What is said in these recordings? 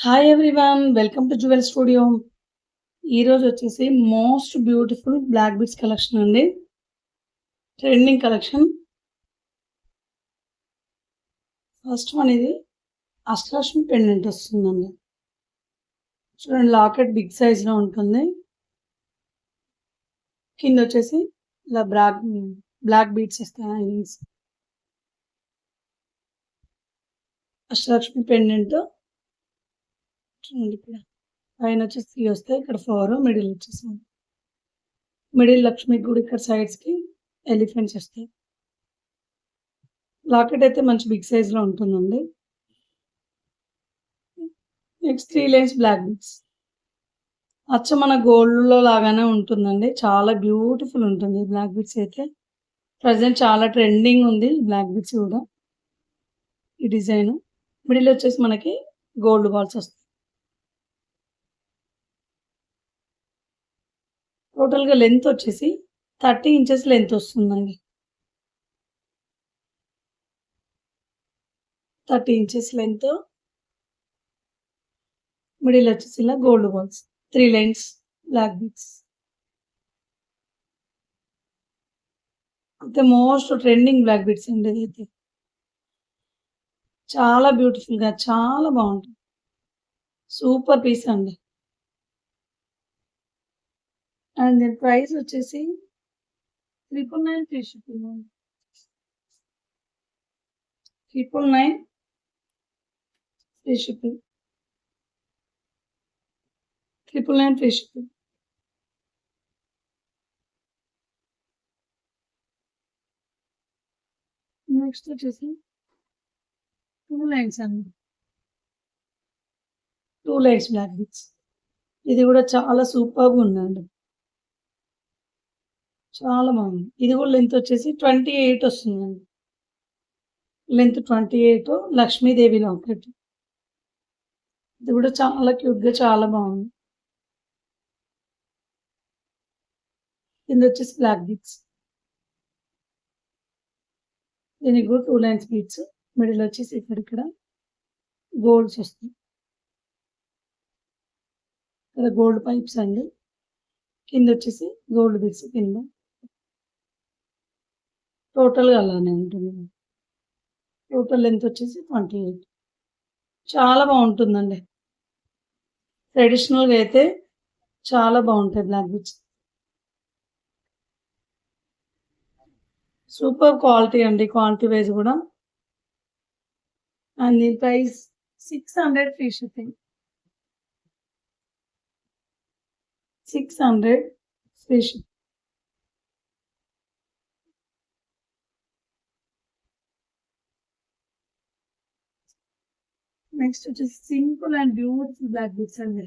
Hi everyone. Welcome to jewel studio. ఈరోజు వచ్చేసి most beautiful black beads collection అండి. Trending collection. First one ఇది Ashtalakshmi pendant వస్తుందండి. చూడండి, లాకెట్ బిగ్ సైజ్లో ఉంటుంది. కింద వచ్చేసి ఇలా బ్లాక్ బీడ్స్ వస్తాయి. అష్టలక్ష్మి పెండెంట్ చూడండి. ఇక్కడ పైన వచ్చేసి 3 వస్తాయి, ఇక్కడ 4, మిడిల్ వచ్చేసి మిడిల్ లక్ష్మి కూడా ఇక్కడ సైడ్స్కి ఎలిఫెంట్స్ వస్తాయి. లాకెట్ అయితే మంచి బిగ్ సైజ్లో ఉంటుందండి. Next 3 lines black beads. అచ్చ మన గోల్డ్‌లో లాగానే ఉంటుందండి. చాలా బ్యూటిఫుల్ ఉంటుంది బ్లాక్ బీడ్స్ అయితే. ప్రెజెంట్ చాలా ట్రెండింగ్ ఉంది బ్లాక్ బీడ్స్ కూడా. ఈ డిజైన్ మిడిల్ వచ్చేసి మనకి గోల్డ్ బాల్స్ వస్తాయి. టోటల్‌గా లెంత్ వచ్చేసి 30 ఇంచెస్ లెంత్ వస్తుందండి. 30 ఇంచెస్ లెంత్. మిడిల్ వచ్చేసి ఇలా gold balls. 3 lines black beads. అయితే మోస్ట్ ట్రెండింగ్ బ్లాక్ బీడ్స్ అండి ఇదైతే. చాలా బ్యూటిఫుల్‌గా చాలా బాగుంటుంది. సూపర్ పీస్ అండి. అండ్ దీని ప్రైస్ వచ్చేసి 999 free shipping. 999 free shipping. 999 free shipping. Next వచ్చేసి 2 లైన్స్ అండి. 2 లైన్స్ బ్లాక్ బీడ్స్. ఇది కూడా చాలా సూపర్‌గా ఉందండి. చాలా బాగుంది. ఇది కూడా లెంత్ వచ్చేసి 28 వస్తుందండి. Length 28, Lakshmidevi locket. ఇది కూడా చాలా క్యూట్‌గా చాలా బాగుంది. కింద వచ్చేసి బ్లాక్ బీడ్స్. దీనికి కూడా 2 లైన్స్ బీడ్స్. మిడిల్ వచ్చేసి ఇక్కడ గోల్డ్స్ వస్తాయి. ఇక్కడ గోల్డ్ పైప్స్ అండి. కింద వచ్చేసి గోల్డ్ బీడ్స్ కింద. టోటల్‌గా అలానే ఉంటుంది. టోటల్ లెంత్ వచ్చేసి 28. చాలా బాగుంటుందండి. ట్రెడిషనల్‌గా అయితే చాలా బాగుంటాయి బ్లాక్ బీడ్స్. సూపర్ క్వాలిటీ అండి. క్వాలిటీ వైజ్ కూడా. అండ్ దీని price 600 free shipping. 600 free shipping. Next వచ్చేసి simple and beautiful black beads అండి.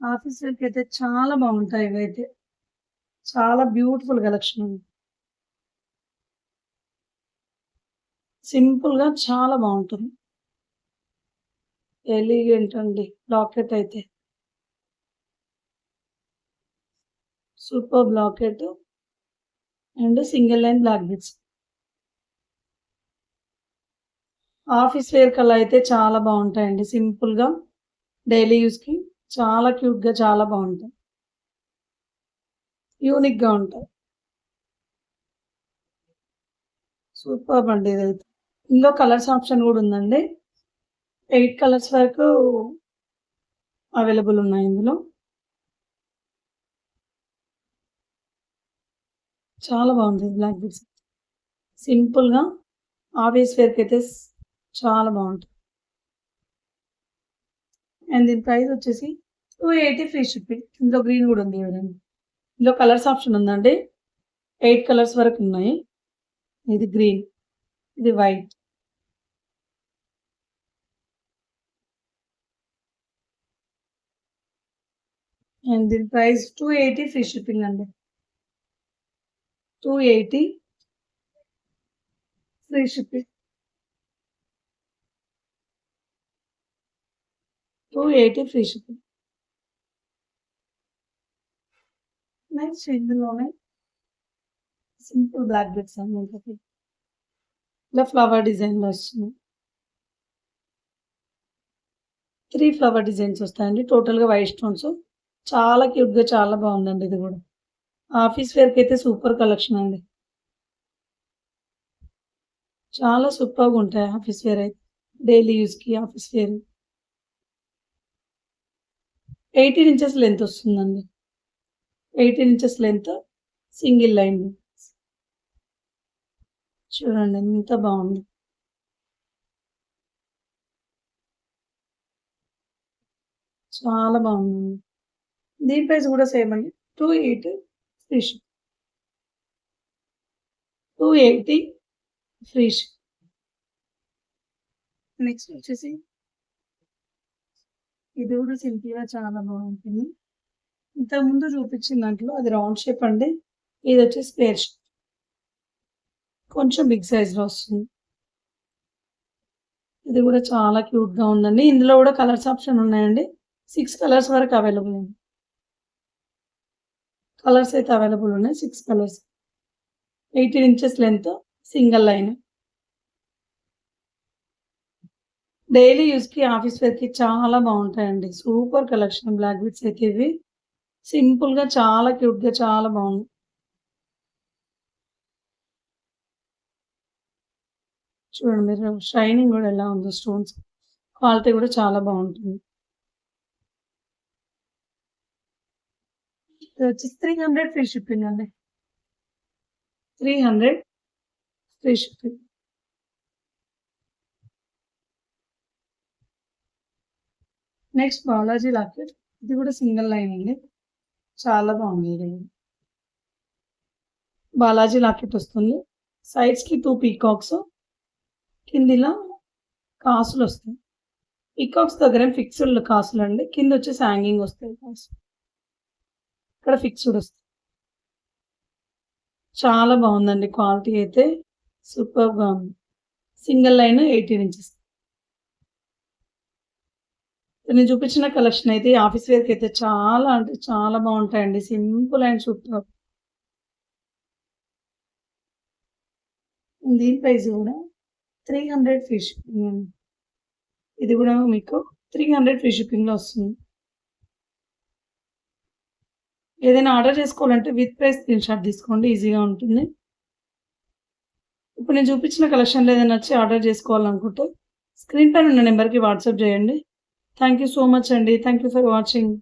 ఆఫీస్ వేర్కి అయితే చాలా బాగుంటాయి ఇవైతే. చాలా బ్యూటిఫుల్ కలెక్షన్ ఉంది. సింపుల్‌గా చాలా బాగుంటుంది. ఎలిగెంట్ అండి లాకెట్ అయితే. Super locket and single line black beads. Office wear కల్లా అయితే చాలా బాగుంటాయండి. సింపుల్‌గా డైలీ యూస్‌కి చాలా క్యూట్‌గా చాలా బాగుంటాయి. యూనిక్‌గా ఉంటాయి. సూపర్బ్ అండి ఇదైతే. ఇందులో కలర్స్ ఆప్షన్ కూడా ఉందండి. 8 కలర్స్ వరకు అవైలబుల్ ఉన్నాయి ఇందులో. చాలా బాగుంది బ్లాక్ బీడ్స్. సింపుల్‌గా ఆఫీస్ వేర్‌కి అయితే చాలా బాగుంటుంది. అండ్ దీని ప్రైస్ వచ్చేసి 280 ఫ్రీ షిప్పింగ్. ఇందులో గ్రీన్ కూడా ఉంది చూడండి. ఇందులో కలర్స్ ఆప్షన్ ఉందండి. 8 కలర్స్ వరకు ఉన్నాయి. ఇది గ్రీన్, ఇది వైట్. అండ్ దీని ప్రైస్ 280 ఫ్రీ షిప్పింగ్ అండి. 280 free shipping. 280 free shipping. Next ఇందులోనే సింపుల్ బ్లాక్ బీడ్స్ అండి. ఇంకొకటి ఇలా ఫ్లవర్ డిజైన్‌లో వస్తుంది. 3 ఫ్లవర్ డిజైన్స్ వస్తాయండి. టోటల్‌గా వైట్ స్టోన్స్. చాలా క్యూట్‌గా చాలా బావుందండి ఇది గూడా. ఆఫీస్ వేర్‌కైతే సూపర్ కలెక్షన్ అండి. చాలా సూపర్‌గుంటాయి ఆఫీస్ వేర్ అయితే. డైలీ యూజ్‌కి ఆఫీస్ వేర్. 18 ఇంచెస్ లెంత్ వస్తుందండి. 18 ఇంచెస్ లెంత్ సింగిల్ లైన్. చూడండి ఎంత బావుంది. చాలా బావుందండి. దీని ప్రైస్ గూడా సేమ్ అండి. 28 free ship. 280 free ship. Next వచ్చేసి ఇది గూడా సింపుల్‌గా చాలా బావుంటుంది. ఇంతకుముందు చూపించిన దాంట్లో అది రౌండ్ షేప్ అండి. ఇదొచ్చేసి స్క్వేర్ షేప్. కొంచెం బిగ్ సైజ్‌లో వస్తుంది. ఇది గూడా చాలా క్యూట్‌గా ఉందండి. ఇందులో గూడా కలర్స్ ఆప్షన్ ఉన్నాయండి. 6 కలర్స్ వరకు అవైలబుల్ ఉంది. కలర్స్ అయితే అవైలబుల్ ఉన్నాయి. 6 colours. 18 inches length single line. Daily యూజ్‌కి, ఆఫీస్ వేర్‌కి చాలా బావుంటాయండి. సూపర్ కలెక్షన్ బ్లాక్ బీడ్స్ అయితే ఇవి. సింపుల్‌గా చాలా క్యూట్‌గా చాలా బావుంది. చూడండి మీరు షైనింగ్ గూడా ఎలా ఉందో స్టోన్స్. క్వాలిటీ గూడా చాలా బావుంటుంది. ఇది వచ్చేసి 300 ఫ్రీ షిప్పింగ్ అండి. 300 free shipping. Next Balaji locket. ఇది గూడా సింగిల్ లైన్ అండి. చాలా బావుంది ఇది. బాలాజీ లాకెట్ వస్తుంది. సైడ్స్‌కి 2 పీకాక్స్. కిందిలా కాసులొస్తాయి. పీకాక్స్ దగ్గర ఫిక్స్డ్ కాసులండి. కిందొచ్చేసి హ్యాంగింగ్ వస్తాయి కాసులు. ఇక్కడ ఫిక్స్డ్ వస్తాయి. చాలా బావుందండి క్వాలిటీ అయితే. సూపర్బ్‌గా ఉంది. Single line 18 inches. నేను చూపించిన కలెక్షన్ అయితే ఆఫీస్ వేర్‌కి అయితే చాలా అంటే చాలా బావుంటాయండి. Simple and super. దీని ప్రైస్ గూడా 300 ఫ్రీ షిప్పింగ్ అండి. ఇది గూడా మీకు 300 ఫ్రీ షిప్పింగ్‌లో వస్తుంది. ఏదైనా ఆర్డర్ చేసుకోవాలంటే విత్ ప్రైస్ స్క్రీన్‌షాట్ తీసుకోండి. ఈజీగా ఉంటుంది. ఇప్పుడు నేను చూపించిన కలెక్షన్‌లో ఏదైనా నచ్చి ఆర్డర్ చేసుకోవాలనుకుంటే స్క్రీన్ పైన ఉన్న నంబర్‌కి వాట్సాప్ చేయండి. థాంక్ యూ సో మచ్ అండి. Thank you for watching.